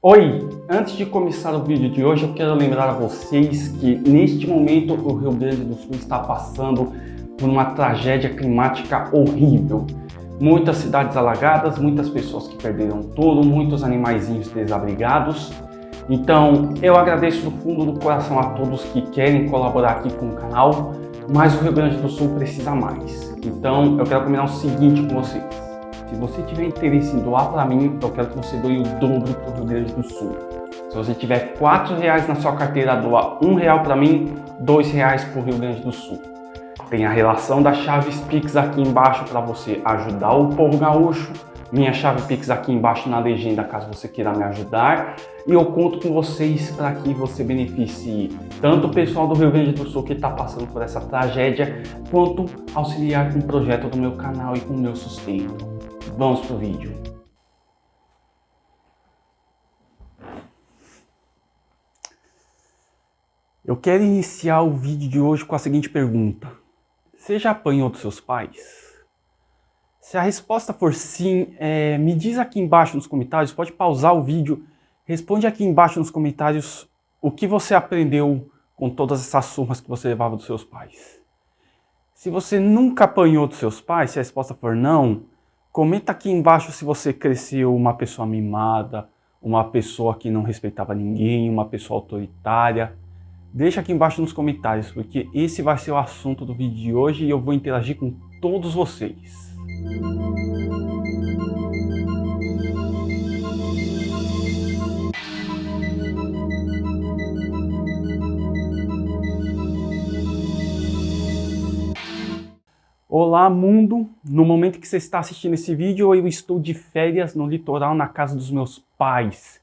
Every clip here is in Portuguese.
Oi! Antes de começar o vídeo de hoje, eu quero lembrar a vocês que neste momento o Rio Grande do Sul está passando por uma tragédia climática horrível. Muitas cidades alagadas, muitas pessoas que perderam tudo, muitos animaizinhos desabrigados. Então, eu agradeço do fundo do coração a todos que querem colaborar aqui com o canal, mas o Rio Grande do Sul precisa mais. Então, eu quero combinar o seguinte com vocês. Se você tiver interesse em doar para mim, eu quero que você doe o dobro para o Rio Grande do Sul. Se você tiver R$4 na sua carteira, doa R$1 para mim, R$2 para o Rio Grande do Sul. Tem a relação das chaves Pix aqui embaixo para você ajudar o povo gaúcho. Minha chave Pix aqui embaixo na legenda, caso você queira me ajudar. E eu conto com vocês para que você beneficie tanto o pessoal do Rio Grande do Sul que está passando por essa tragédia, quanto auxiliar com o projeto do meu canal e com o meu sustento. Vamos pro vídeo. Eu quero iniciar o vídeo de hoje com a seguinte pergunta. Você já apanhou dos seus pais? Se a resposta for sim, me diz aqui embaixo nos comentários, pode pausar o vídeo, responde aqui embaixo nos comentários o que você aprendeu com todas essas surras que você levava dos seus pais. Se você nunca apanhou dos seus pais, se a resposta for não, comenta aqui embaixo se você cresceu uma pessoa mimada, uma pessoa que não respeitava ninguém, uma pessoa autoritária. Deixa aqui embaixo nos comentários, porque esse vai ser o assunto do vídeo de hoje e eu vou interagir com todos vocês. Olá mundo, no momento que você está assistindo esse vídeo eu estou de férias no litoral na casa dos meus pais.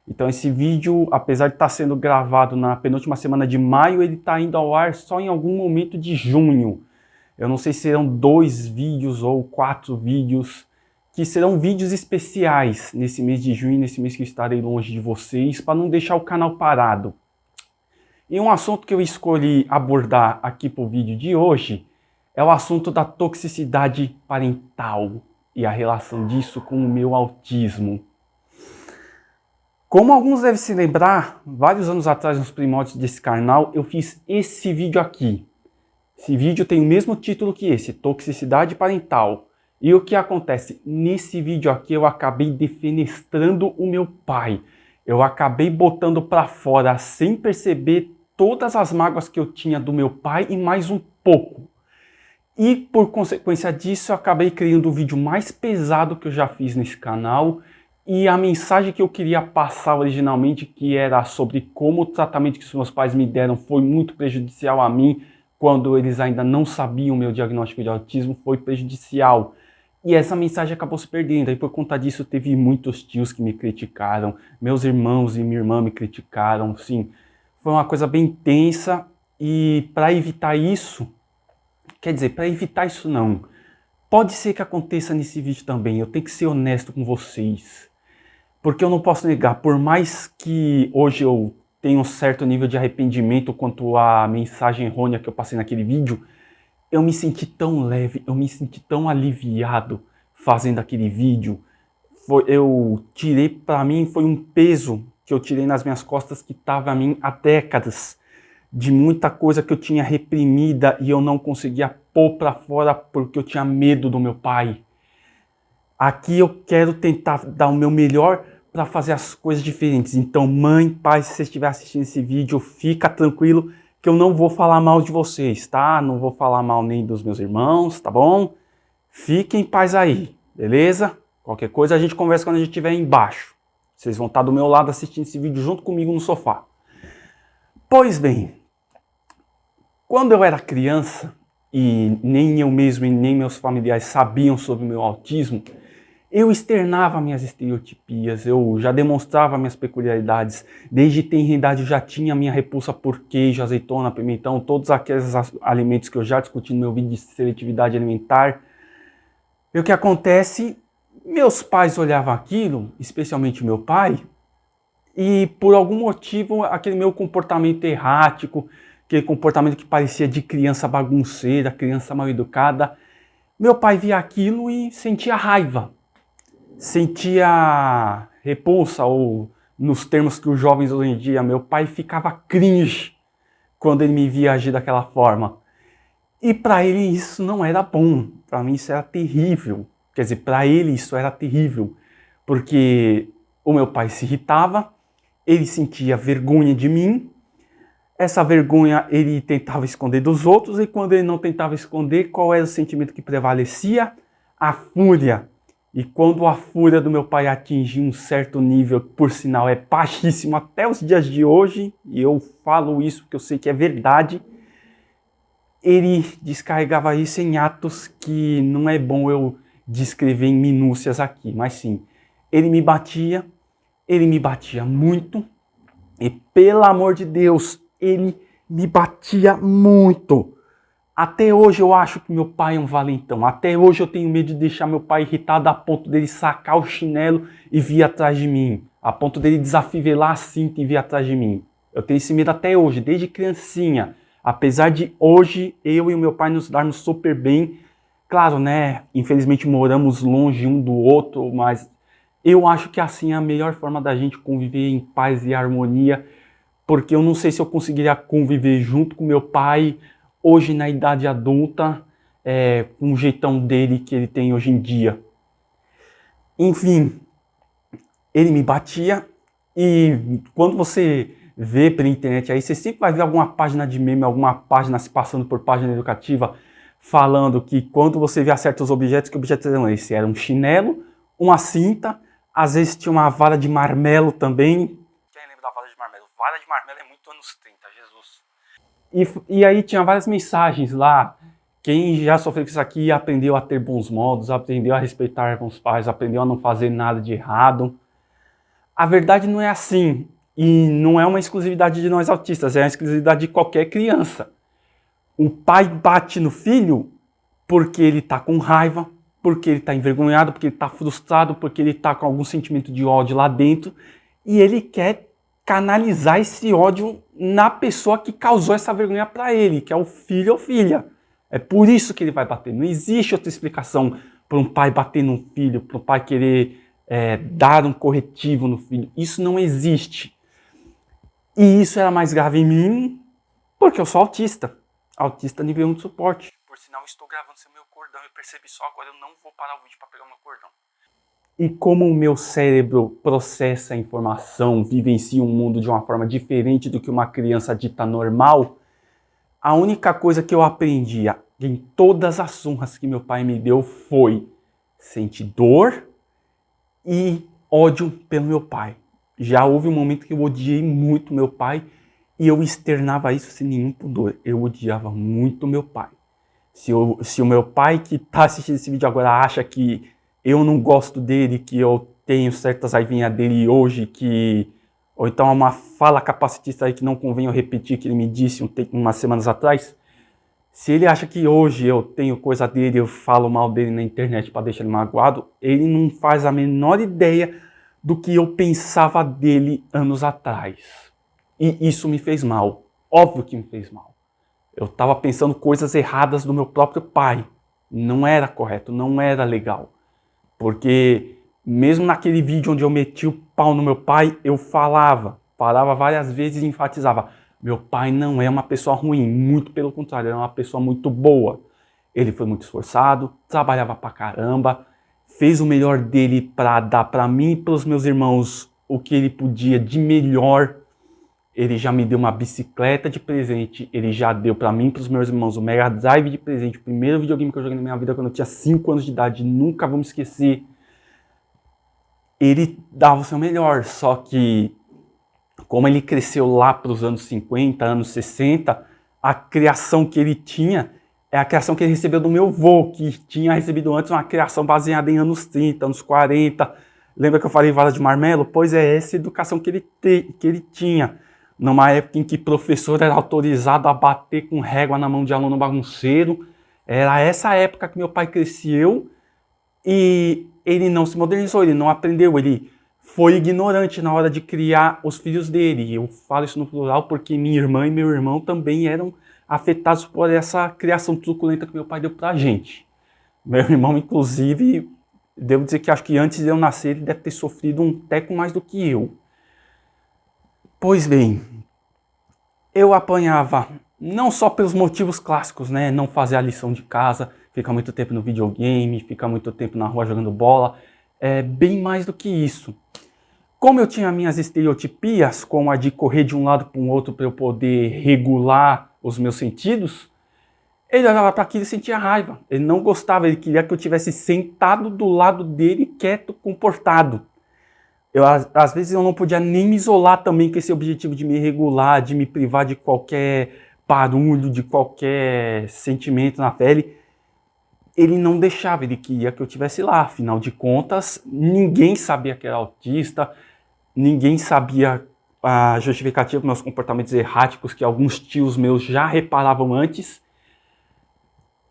Então esse vídeo, apesar de estar sendo gravado na penúltima semana de maio, ele está indo ao ar só em algum momento de junho. Eu não sei se serão 2 vídeos ou 4 vídeos, que serão vídeos especiais nesse mês de junho, nesse mês que eu estarei longe de vocês, para não deixar o canal parado. E um assunto que eu escolhi abordar aqui para o vídeo de hoje é o assunto da toxicidade parental e a relação disso com o meu autismo. Como alguns devem se lembrar, vários anos atrás, nos primórdios desse canal, eu fiz esse vídeo aqui. Esse vídeo tem o mesmo título que esse, Toxicidade Parental. E o que acontece? Nesse vídeo aqui eu acabei defenestrando o meu pai. Eu acabei botando para fora, sem perceber, todas as mágoas que eu tinha do meu pai e mais um pouco. E por consequência disso eu acabei criando o vídeo mais pesado que eu já fiz nesse canal. E a mensagem que eu queria passar originalmente, que era sobre como o tratamento que os meus pais me deram foi muito prejudicial a mim, quando eles ainda não sabiam o meu diagnóstico de autismo, foi prejudicial. E essa mensagem acabou se perdendo, e por conta disso teve muitos tios que me criticaram, meus irmãos e minha irmã me criticaram, sim. Foi uma coisa bem tensa, e para evitar isso, quer dizer, para evitar isso não, pode ser que aconteça nesse vídeo também, eu tenho que ser honesto com vocês. Porque eu não posso negar, por mais que hoje eu tenha um certo nível de arrependimento quanto à mensagem errônea que eu passei naquele vídeo, eu me senti tão leve, eu me senti tão aliviado fazendo aquele vídeo. Eu tirei, para mim, foi um peso que eu tirei nas minhas costas que estava a mim há décadas. De muita coisa que eu tinha reprimida e eu não conseguia pôr para fora porque eu tinha medo do meu pai. Aqui eu quero tentar dar o meu melhor para fazer as coisas diferentes. Então, mãe, pai, se você estiver assistindo esse vídeo, fica tranquilo que eu não vou falar mal de vocês, tá? Não vou falar mal nem dos meus irmãos, tá bom? Fiquem em paz aí, beleza? Qualquer coisa a gente conversa quando a gente estiver embaixo. Vocês vão estar do meu lado assistindo esse vídeo junto comigo no sofá. Pois bem, quando eu era criança, e nem eu mesmo e nem meus familiares sabiam sobre o meu autismo, eu externava minhas estereotipias, eu já demonstrava minhas peculiaridades. Desde tenra idade eu já tinha minha repulsa por queijo, azeitona, pimentão, todos aqueles alimentos que eu já discuti no meu vídeo de seletividade alimentar. E o que acontece? Meus pais olhavam aquilo, especialmente meu pai, e por algum motivo aquele meu comportamento errático, aquele comportamento que parecia de criança bagunceira, criança mal educada, meu pai via aquilo e sentia raiva. Sentia repulsa ou nos termos que os jovens hoje em dia, meu pai ficava cringe quando ele me via agir daquela forma. E para ele isso não era bom, para mim isso era terrível. Quer dizer, para ele isso era terrível, porque o meu pai se irritava, ele sentia vergonha de mim, essa vergonha ele tentava esconder dos outros, e quando ele não tentava esconder, qual era o sentimento que prevalecia? A fúria. E quando a fúria do meu pai atingia um certo nível, que por sinal é baixíssimo até os dias de hoje, e eu falo isso porque eu sei que é verdade, ele descarregava isso em atos que não é bom eu descrever em minúcias aqui, mas sim, ele me batia muito, e pelo amor de Deus, ele me batia muito. Até hoje eu acho que meu pai é um valentão. Até hoje eu tenho medo de deixar meu pai irritado a ponto dele sacar o chinelo e vir atrás de mim. A ponto dele desafivelar a cinta e vir atrás de mim. Eu tenho esse medo até hoje, desde criancinha. Apesar de hoje eu e o meu pai nos darmos super bem. Claro, né? Infelizmente moramos longe um do outro, mas eu acho que assim é a melhor forma da gente conviver em paz e harmonia. Porque eu não sei se eu conseguiria conviver junto com meu pai hoje na idade adulta, com o jeitão dele que ele tem hoje em dia. Enfim, ele me batia, e quando você vê pela internet aí, você sempre vai ver alguma página de meme, alguma página se passando por página educativa, falando que quando você vê certos objetos, que objetos eram esses? Era um chinelo, uma cinta, às vezes tinha uma vara de marmelo também. Quem lembra da vara de marmelo? Vara de marmelo é muito anos 30, Jesus. E aí tinha várias mensagens lá. Quem já sofreu com isso aqui aprendeu a ter bons modos, aprendeu a respeitar os pais, aprendeu a não fazer nada de errado. A verdade não é assim. E não é uma exclusividade de nós autistas, é uma exclusividade de qualquer criança. O pai bate no filho porque ele está com raiva, porque ele está envergonhado, porque ele está frustrado, porque ele está com algum sentimento de ódio lá dentro, e ele quer canalizar esse ódio na pessoa que causou essa vergonha para ele, que é o filho ou filha. É por isso que ele vai bater. Não existe outra explicação para um pai bater no filho, para um pai querer dar um corretivo no filho. Isso não existe. E isso era mais grave em mim porque eu sou autista. Autista nível 1 de suporte. Por sinal, estou gravando sem meu cordão. Eu percebi só agora, eu não vou parar o vídeo para pegar o meu cordão. E como o meu cérebro processa a informação, vivencia um mundo de uma forma diferente do que uma criança dita normal, a única coisa que eu aprendi em todas as surras que meu pai me deu foi sentir dor e ódio pelo meu pai. Já houve um momento que eu odiei muito meu pai e eu externava isso sem nenhum pudor. Eu odiava muito meu pai. Se o meu pai que está assistindo esse vídeo agora acha que eu não gosto dele, que eu tenho certas raivinhas dele hoje, ou então é uma fala capacitista aí que não convém eu repetir, que ele me disse umas semanas atrás, se ele acha que hoje eu tenho coisa dele, eu falo mal dele na internet para deixar ele magoado, ele não faz a menor ideia do que eu pensava dele anos atrás. E isso me fez mal. Óbvio que me fez mal. Eu estava pensando coisas erradas do meu próprio pai. Não era correto, não era legal. Porque mesmo naquele vídeo onde eu meti o pau no meu pai, eu falava várias vezes e enfatizava: meu pai não é uma pessoa ruim, muito pelo contrário, ele é uma pessoa muito boa. Ele foi muito esforçado, trabalhava pra caramba, fez o melhor dele para dar para mim e para os meus irmãos o que ele podia de melhor. Ele já me deu uma bicicleta de presente, ele já deu para mim e para os meus irmãos o Mega Drive de presente, o primeiro videogame que eu joguei na minha vida quando eu tinha 5 anos de idade, nunca vou me esquecer. Ele dava o seu melhor, só que como ele cresceu lá para os anos 50, anos 60, a criação que ele tinha é a criação que ele recebeu do meu avô, que tinha recebido antes uma criação baseada em anos 30, anos 40. Lembra que eu falei vara de marmelo? Pois é, essa educação que ele tinha. Numa época em que professor era autorizado a bater com régua na mão de aluno bagunceiro. Era essa época que meu pai cresceu e ele não se modernizou, ele não aprendeu, ele foi ignorante na hora de criar os filhos dele. Eu falo isso no plural porque minha irmã e meu irmão também eram afetados por essa criação truculenta que meu pai deu pra gente. Meu irmão, inclusive, devo dizer que acho que antes de eu nascer ele deve ter sofrido um teco mais do que eu. Pois bem, eu apanhava não só pelos motivos clássicos, né? Não fazer a lição de casa, ficar muito tempo no videogame, ficar muito tempo na rua jogando bola. É bem mais do que isso. Como eu tinha minhas estereotipias, como a de correr de um lado para o outro para eu poder regular os meus sentidos, ele olhava para aquilo e sentia raiva. Ele não gostava, ele queria que eu tivesse sentado do lado dele, quieto, comportado. Às vezes eu não podia nem me isolar também com esse objetivo de me regular, de me privar de qualquer barulho, de qualquer sentimento na pele. Ele não deixava, ele queria que eu estivesse lá. Afinal de contas, ninguém sabia que era autista, ninguém sabia a justificativa para meus comportamentos erráticos, que alguns tios meus já reparavam antes.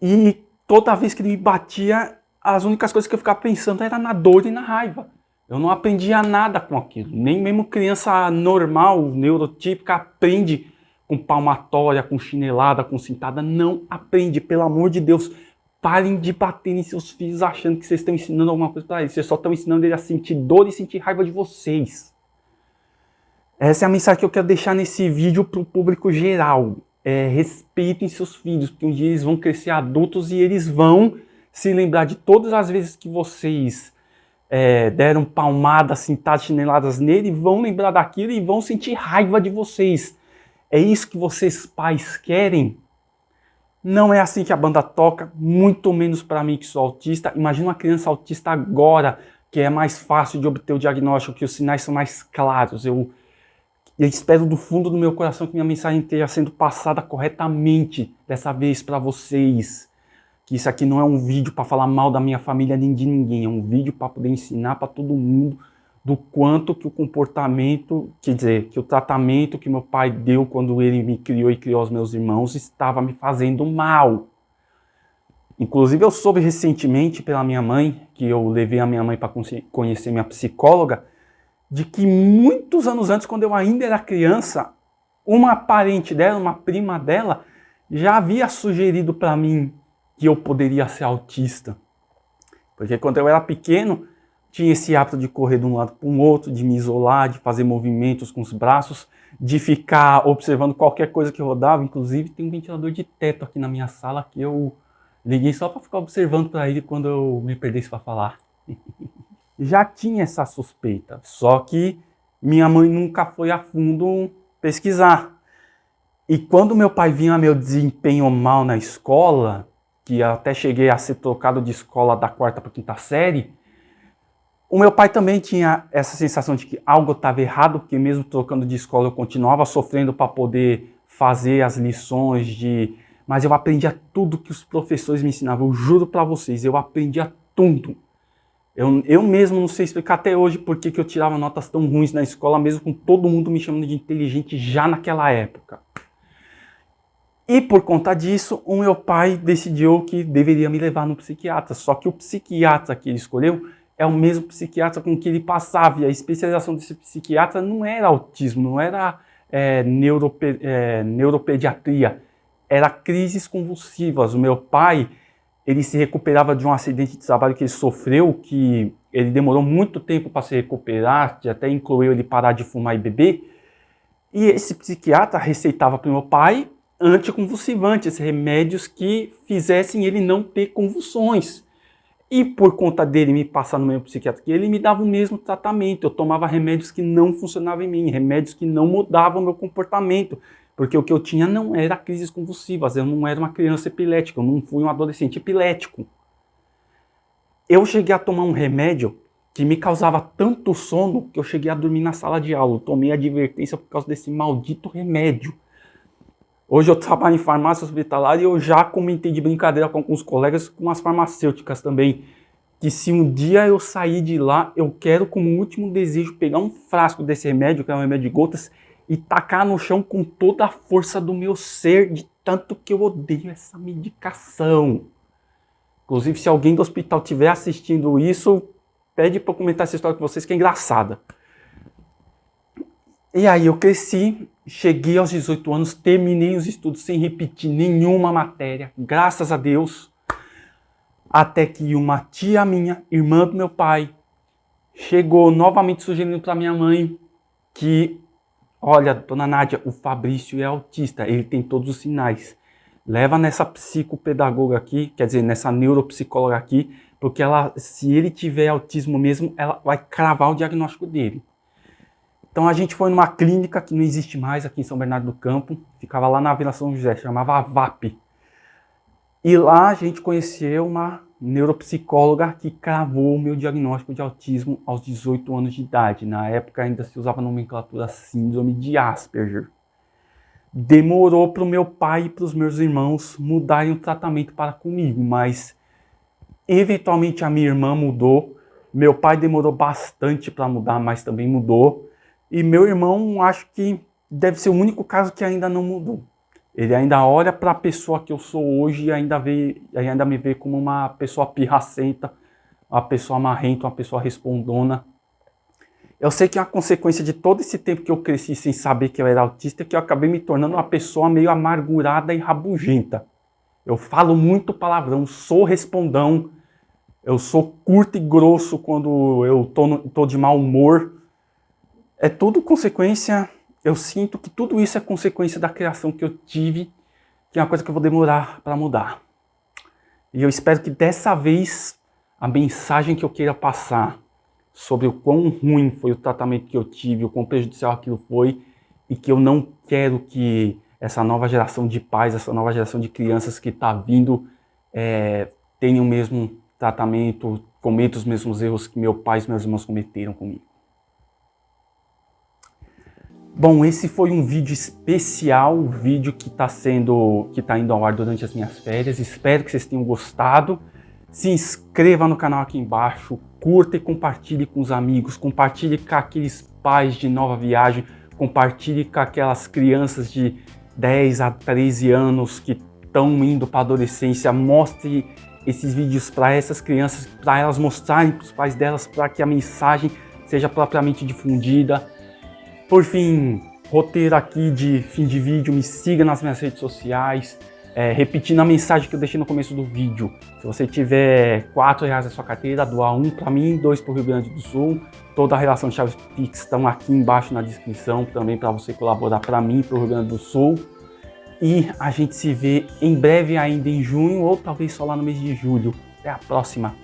E toda vez que ele me batia, as únicas coisas que eu ficava pensando era na dor e na raiva. Eu não aprendia nada com aquilo. Nem mesmo criança normal, neurotípica, aprende com palmatória, com chinelada, com cintada. Não aprende, pelo amor de Deus. Parem de bater em seus filhos achando que vocês estão ensinando alguma coisa para eles. Vocês só estão ensinando eles a sentir dor e sentir raiva de vocês. Essa é a mensagem que eu quero deixar nesse vídeo para o público geral. Respeitem seus filhos, porque um dia eles vão crescer adultos e eles vão se lembrar de todas as vezes que vocês deram palmadas, cintadas, chineladas nele, vão lembrar daquilo e vão sentir raiva de vocês. É isso que vocês pais querem? Não é assim que a banda toca, muito menos para mim que sou autista. Imagina uma criança autista agora, que é mais fácil de obter o diagnóstico, que os sinais são mais claros. Eu espero do fundo do meu coração que minha mensagem esteja sendo passada corretamente dessa vez para vocês. Que isso aqui não é um vídeo para falar mal da minha família nem de ninguém. É um vídeo para poder ensinar para todo mundo do quanto que o comportamento, quer dizer, que o tratamento que meu pai deu quando ele me criou e criou os meus irmãos estava me fazendo mal. Inclusive eu soube recentemente pela minha mãe, que eu levei a minha mãe para conhecer minha psicóloga, de que muitos anos antes, quando eu ainda era criança, uma parente dela, uma prima dela, já havia sugerido para mim que eu poderia ser autista. Porque quando eu era pequeno, tinha esse hábito de correr de um lado para o outro, de me isolar, de fazer movimentos com os braços, de ficar observando qualquer coisa que rodava. Inclusive tem um ventilador de teto aqui na minha sala que eu liguei só para ficar observando para ele quando eu me perdesse para falar. Já tinha essa suspeita, só que minha mãe nunca foi a fundo pesquisar. E quando meu pai vinha meu desempenho mal na escola, que eu até cheguei a ser trocado de escola da 4ª para a 5ª série, o meu pai também tinha essa sensação de que algo estava errado, porque mesmo trocando de escola eu continuava sofrendo para poder fazer as lições, mas eu aprendia tudo que os professores me ensinavam, eu juro para vocês, eu aprendia tudo. Eu mesmo não sei explicar até hoje por que eu tirava notas tão ruins na escola, mesmo com todo mundo me chamando de inteligente já naquela época. E por conta disso, o meu pai decidiu que deveria me levar no psiquiatra. Só que o psiquiatra que ele escolheu é o mesmo psiquiatra com que ele passava. E a especialização desse psiquiatra não era autismo, não era neuropediatria, era crises convulsivas. O meu pai, ele se recuperava de um acidente de trabalho que ele sofreu, que ele demorou muito tempo para se recuperar, que até incluiu ele parar de fumar e beber. E esse psiquiatra receitava para o meu pai anticonvulsivantes, remédios que fizessem ele não ter convulsões. E por conta dele me passar no meu psiquiatra, ele me dava o mesmo tratamento. Eu tomava remédios que não funcionavam em mim, remédios que não mudavam o meu comportamento. Porque o que eu tinha não era crises convulsivas, eu não era uma criança epilética, eu não fui um adolescente epilético. Eu cheguei a tomar um remédio que me causava tanto sono que eu cheguei a dormir na sala de aula. Eu tomei advertência por causa desse maldito remédio. Hoje eu trabalho em farmácia hospitalar e eu já comentei de brincadeira com alguns colegas, com as farmacêuticas também, que se um dia eu sair de lá, eu quero como último desejo pegar um frasco desse remédio, que é um remédio de gotas, e tacar no chão com toda a força do meu ser, de tanto que eu odeio essa medicação. Inclusive, se alguém do hospital estiver assistindo isso, pede para eu comentar essa história com vocês, que é engraçada. E aí eu cresci, cheguei aos 18 anos, terminei os estudos sem repetir nenhuma matéria, graças a Deus. Até que uma tia minha, irmã do meu pai, chegou novamente sugerindo para minha mãe que olha, dona Nádia, o Fabrício é autista, ele tem todos os sinais. Leva nessa psicopedagoga aqui, quer dizer, nessa neuropsicóloga aqui, porque se ele tiver autismo mesmo, ela vai cravar o diagnóstico dele. Então a gente foi numa clínica que não existe mais aqui em São Bernardo do Campo, ficava lá na Vila São José, chamava AVAP. E lá a gente conheceu uma neuropsicóloga que cravou o meu diagnóstico de autismo aos 18 anos de idade. Na época ainda se usava a nomenclatura síndrome de Asperger. Demorou para o meu pai e para os meus irmãos mudarem o tratamento para comigo, mas eventualmente a minha irmã mudou. Meu pai demorou bastante para mudar, mas também mudou. E meu irmão, acho que deve ser o único caso que ainda não mudou. Ele ainda olha para a pessoa que eu sou hoje e ainda me vê como uma pessoa pirracenta, uma pessoa marrenta, uma pessoa respondona. Eu sei que a consequência de todo esse tempo que eu cresci sem saber que eu era autista é que eu acabei me tornando uma pessoa meio amargurada e rabugenta. Eu falo muito palavrão, sou respondão, eu sou curto e grosso quando eu tô de mau humor. É tudo consequência, eu sinto que tudo isso é consequência da criação que eu tive, que é uma coisa que eu vou demorar para mudar. E eu espero que dessa vez a mensagem que eu queira passar sobre o quão ruim foi o tratamento que eu tive, o quão prejudicial aquilo foi, e que eu não quero que essa nova geração de pais, essa nova geração de crianças que está vindo tenham o mesmo tratamento, cometa os mesmos erros que meu pai e meus irmãos cometeram comigo. Bom, esse foi um vídeo especial, um vídeo que está indo ao ar durante as minhas férias. Espero que vocês tenham gostado. Se inscreva no canal aqui embaixo, curta e compartilhe com os amigos, compartilhe com aqueles pais de nova viagem, compartilhe com aquelas crianças de 10 a 13 anos que estão indo para a adolescência. Mostre esses vídeos para essas crianças, para elas mostrarem para os pais delas, para que a mensagem seja propriamente difundida. Por fim, roteiro aqui de fim de vídeo, me siga nas minhas redes sociais, repetindo a mensagem que eu deixei no começo do vídeo. Se você tiver R$4 na sua carteira, doar um para mim, 2 para o Rio Grande do Sul. Toda a relação de chaves Pix estão aqui embaixo na descrição, também para você colaborar para mim, para o Rio Grande do Sul. E a gente se vê em breve ainda em junho, ou talvez só lá no mês de julho. Até a próxima!